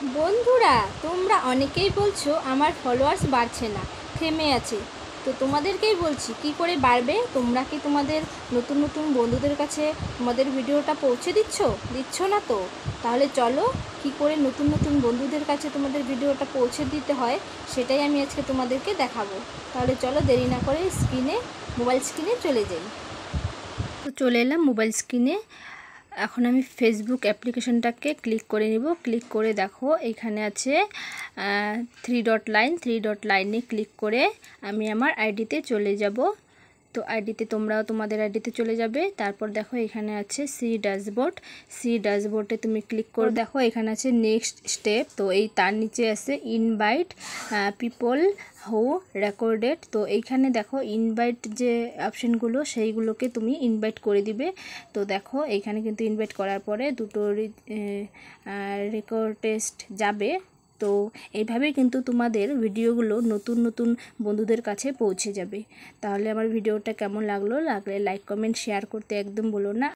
বন্ধুরা, তোমরা অনেকেই বলছো আমার ফলোয়ার্স বাড়ছে না, থেমে আছে। তো তোমাদেরকেই বলছি, কি করে বাড়বে? তোমরা কি তোমাদের নতুন নতুন বন্ধুদের কাছে তোমাদের ভিডিওটা পৌঁছে দিচ্ছ না তো? তাহলে চলো, কি করে নতুন নতুন বন্ধুদের কাছে তোমাদের ভিডিওটা পৌঁছে দিতে হয় সেটাই আমি আজকে তোমাদেরকে দেখাবো। তাহলে চলো, দেরি না করে মোবাইল স্ক্রিনে চলে যাই। তো চলে এলাম মোবাইল স্ক্রিনে। এখন আমি ফেসবুক অ্যাপ্লিকেশনটাকে ক্লিক করে নিব। ক্লিক করে দেখো এখানে আছে থ্রি ডট লাইনে ক্লিক করে আমি আমার আইডিতে চলে যাব। তো আইডিতে তোমরাও তোমাদের আইডিতে চলে যাবে। তারপর দেখো এখানে আছে সি ড্যাশবোর্ডে তুমি ক্লিক করে দেখো এখানে আছে নেক্সট স্টেপ। তো এই তার নিচে আছে ইনভাইট পিপল হু রেকর্ডেড। তো এইখানে দেখো ইনভাইট যে অপশানগুলো সেইগুলোকে তুমি ইনভাইট করে দিবে। তো দেখো এইখানে কিন্তু ইনভাইট করার পরে দুটো রেকর্ড টেস্ট যাবে। তো এইভাবেই কিন্তু তোমাদের ভিডিওগুলো নতুন নতুন বন্ধুদের কাছে পৌঁছে যাবে। তাহলে আমার ভিডিওটা কেমন লাগলে লাইক কমেন্ট শেয়ার করতে একদম বলো না।